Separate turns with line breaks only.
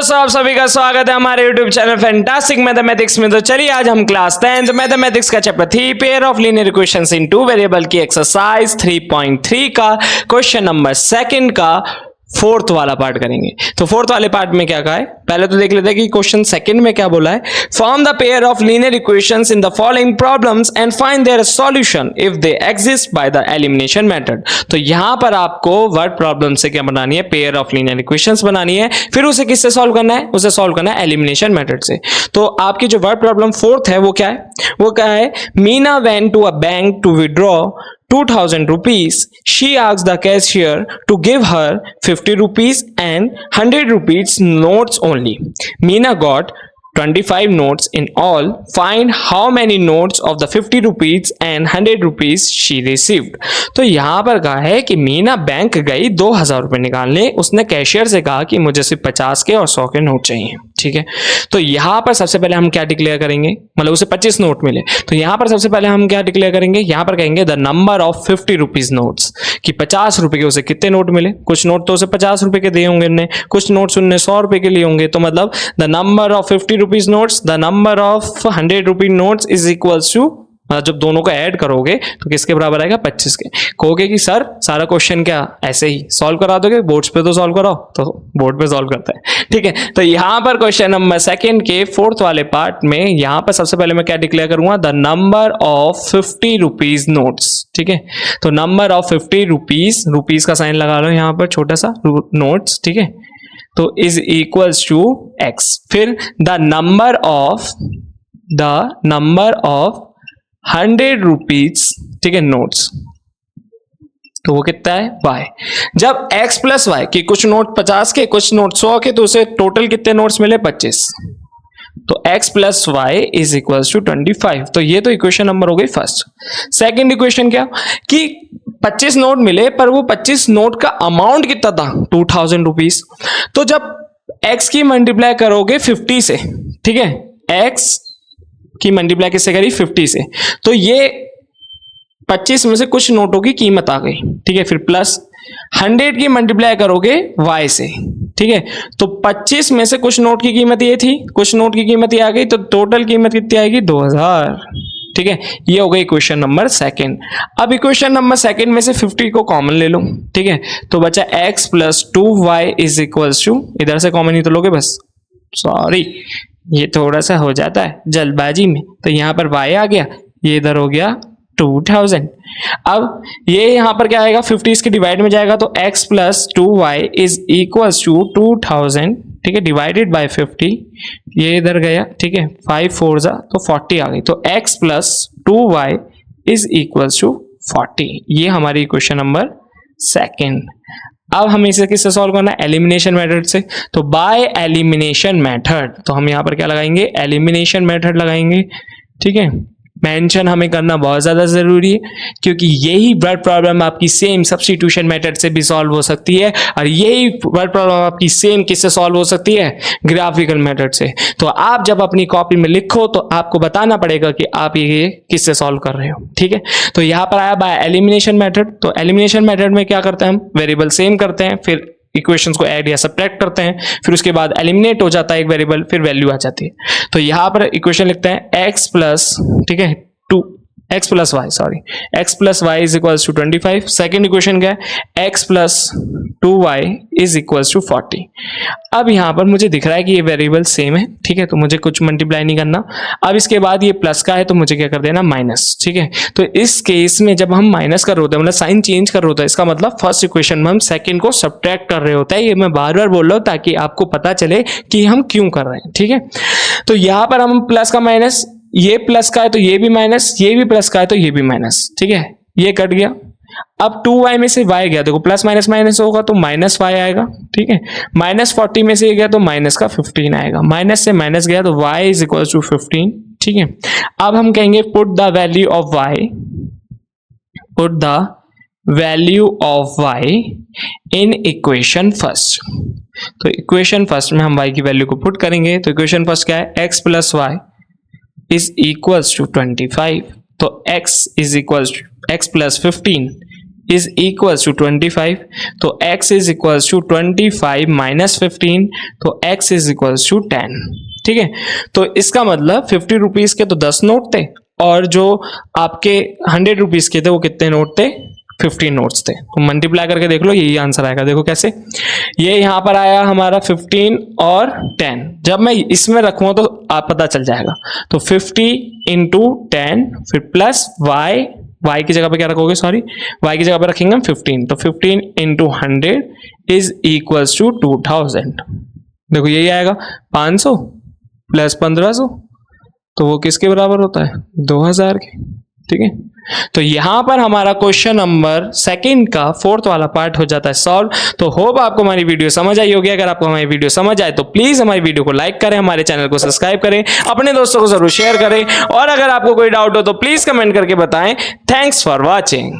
दोस्तों, आप सभी का स्वागत है हमारे YouTube चैनल फैंटास्टिक मैथमेटिक्स में। तो चलिए आज हम क्लास 10th मैथमेटिक्स का chapter 3 pair of linear equations in two variable की एक्सरसाइज 3.3 का क्वेश्चन नंबर 2 का फोर्थ वाला पार्ट करेंगे। तो फोर्थ वाले पार्ट में क्या कहा है, पहले तो देख लेते हैं कि क्वेश्चन सेकंड में क्या बोला है। Form the pair of linear equations in the following problems and find their solution if they exist by the elimination method. तो यहां पर आपको वर्ड प्रॉब्लम से क्या बनानी है, पेयर ऑफ लीनियर इक्वेशंस बनानी है। फिर उसे किससे सॉल्व करना है, उसे सॉल्व करना है एलिमिनेशन मेथड से। तो आपकी जो वर्ड प्रॉब्लम फोर्थ है वो क्या है, वो क्या है, Meena went to a bank to withdraw 2000 rupees. She asked the cashier to give her 50 rupees and 100 rupees notes only. Meena got 25 notes in all. Find how many notes of the 50 rupees and 100 rupees she received. तो यहाँ पर कहा है कि Meena bank गई 2000 रुपए निकालने। उसने कैशियर से कहा कि मुझे सिर्फ 50 के और 100 के नोट चाहिए। ठीक है, तो यहाँ पर सबसे पहले हम क्या डिक्लेयर करेंगे, मतलब उसे 25 नोट मिले। तो यहाँ पर सबसे पहले हम क्या डिक्लेयर करेंगे, यहाँ पर कहेंगे the number of 50 rupees notes, कि 50 रुपए के उसे कितने नोट मिले। कुछ नोट तो उसे 50 रुपए के दिए होंगे ने, कुछ नोट्स उनने 100 रुपए के लिए होंगे। तो मतलब the number of 50 rupees notes, the number of 100 rupee notes is equals to, जब दोनों को ऐड करोगे तो किसके बराबर आएगा, 25 के। कहोगे कि सर सारा क्वेश्चन क्या ऐसे ही सॉल्व करा दोगे, बोर्ड्स पे तो सॉल्व कराओ, तो बोर्ड पे सॉल्व करता है। ठीक है, तो यहां पर क्वेश्चन नंबर 2 के फोर्थ वाले पार्ट में यहां पर सबसे पहले मैं क्या डिक्लेयर करूंगा, the number of 50 rupees notes. ठीक है, तो नंबर ऑफ 50 रुपीज, रुपीज का साइन लगा लो यहां पर छोटा सा, नोट्स। ठीक है, तो इज इक्वल्स टू एक्स। फिर द नंबर ऑफ 100 रुपीज, ठीक है, नोट्स, तो वो कितना है, y। जब x प्लस वाई, कि कुछ नोट 50 के कुछ नोट 100 के, तो उसे टोटल कितने नोट्स मिले, 25। तो x plus y is equal to 25। तो ये तो इक्वेशन नंबर हो गई फर्स्ट। सेकंड इक्वेशन क्या, कि 25 नोट मिले पर वो 25 नोट का अमाउंट कितना था, 2000 रुपीज। तो जब x की मल्टीप्लाई करोगे 50 से, ठीक है, x की मल्टीप्लाई किससे करी, 50 से, तो ये 25 में से कुछ नोटों की कीमत आ गई। ठीक है, फिर प्लस 100 की मल्टीप्लाई करोगे y से। ठीक है, तो 25 में से कुछ नोट की कीमत ये थी, कुछ नोट की कीमत ये आ गई, तो टोटल कीमत कितनी आएगी, 2000। ठीक है, ये हो गई इक्वेशन नंबर 2। अब इक्वेशन नंबर 2 में से 50 को कॉमन ले लो। ठीक है, तो बचा x plus 2y is equals to, इधर से कॉमन ही तो लोगे बस, सॉरी ये थोड़ा सा हो जाता है जल्दबाजी में, तो यहां पर y आ गया, ये इधर हो गया 2000। अब ये यहां पर क्या आएगा, 50 इसके डिवाइड में जाएगा, तो x plus 2y is equals to 2000, ठीक है, डिवाइडेड बाय 50, ये इधर गया। ठीक है, 5 4 जा तो 40 आ गई, तो x plus 2y is equals to 40। ये हमारी इक्वेशन नंबर 2। अब हमें इसे किससे सॉल्व करना है, एलिमिनेशन मेथड से। तो बाय एलिमिनेशन मेथड, तो हम यहां पर क्या लगाएंगे, एलिमिनेशन मेथड लगाएंगे। ठीक है, मेंशन हमें करना बहुत ज्यादा जरूरी है, क्योंकि यही वर्ड प्रॉब्लम आपकी सेम सब्स्टिट्यूशन मेथड से भी सॉल्व हो सकती है, और यही वर्ड प्रॉब्लम आपकी सेम किससे सॉल्व हो सकती है, ग्राफिकल मेथड से। तो आप जब अपनी कॉपी में लिखो तो आपको बताना पड़ेगा कि आप ये किससे सॉल्व कर रहे हो। ठीक है, तो यहां पर आया बाय एलिमिनेशन मेथड। तो एलिमिनेशन मेथड में क्या करते हैं, हम वेरिएबल सेम करते हैं, फिर इक्वेशंस को ऐड या सब्ट्रैक्ट करते हैं, फिर उसके बाद एलिमिनेट हो जाता है एक वेरिएबल, फिर वैल्यू आ जाती है। तो यहां पर इक्वेशन लिखते हैं x प्लस, ठीक है, x plus y, sorry, x plus y is equals to 25। Second equation क्या है, x plus 2y is equals to 40। अब यहां पर मुझे दिख रहा है कि ये वेरिएबल सेम है। ठीक है, तो मुझे कुछ मल्टीप्लाई नहीं करना। अब इसके बाद ये प्लस का है, तो मुझे क्या कर देना, माइनस। ठीक है, तो इस केस में जब हम माइनस कर रहे होते हैं, मतलब साइन चेंज कर रहे होते हैं, इसका मतलब फर्स्ट इक्वेशन में हम सेकंड को सब्ट्रैक्ट कर रहे होते हैं। ये मैं बार बार बोल रहा हूं ताकि आपको पता चले कि हम क्यों कर रहे हैं। ठीक है, तो यहां पर हम प्लस का माइनस, ये प्लस का है तो ये भी माइनस, ये भी प्लस का है तो ये भी माइनस। ठीक है, ये कट गया। अब 2y में से y गया, देखो प्लस माइनस माइनस होगा तो माइनस y आएगा। ठीक है, माइनस 40 में से ये गया तो माइनस का 15 आएगा, माइनस से माइनस गया तो y इज इक्वल टू 15। ठीक है, अब हम कहेंगे put the value of y, put the value of y in equation first. तो इक्वेशन फर्स्ट में हम y की वैल्यू को पुट करेंगे। तो इक्वेशन फर्स्ट क्या है, x plus y is equals to 25। तो x is equals x plus 15 is equals to 25, तो x is equals to 25 minus 15, तो x इज इक्वल्स टू 10। ठीक है, तो इसका मतलब 50 रुपीज के तो 10 नोट थे, और जो आपके 100 रुपीज के थे वो कितने नोट थे? 15 नोट्स थे। तो मल्टीप्लाई करके देख लो, यही आंसर आएगा। देखो कैसे, ये यहां पर आया हमारा 15 और 10, जब मैं इसमें रखूंगा तो आप पता चल जाएगा। तो 50 इंटू 10 फिर प्लस y की जगह पे क्या रखोगे, सॉरी y की जगह पे रखेंगे हम 15, तो 15 इंटू 100 इज इक्वल्स टू 2000। देखो यही आएगा 500 प्लस 1500, तो वो किसके बराबर होता है? 2000 के। ठीक है, तो यहां पर हमारा क्वेश्चन नंबर सेकंड का फोर्थ वाला पार्ट हो जाता है सॉल्व। तो होप आपको हमारी वीडियो समझ आई होगी। अगर आपको हमारी वीडियो समझ आए तो प्लीज हमारी वीडियो को लाइक करें, हमारे चैनल को सब्सक्राइब करें, अपने दोस्तों को जरूर शेयर करें, और अगर आपको कोई डाउट हो तो प्लीज कमेंट करके बताएं। Thanks for watching.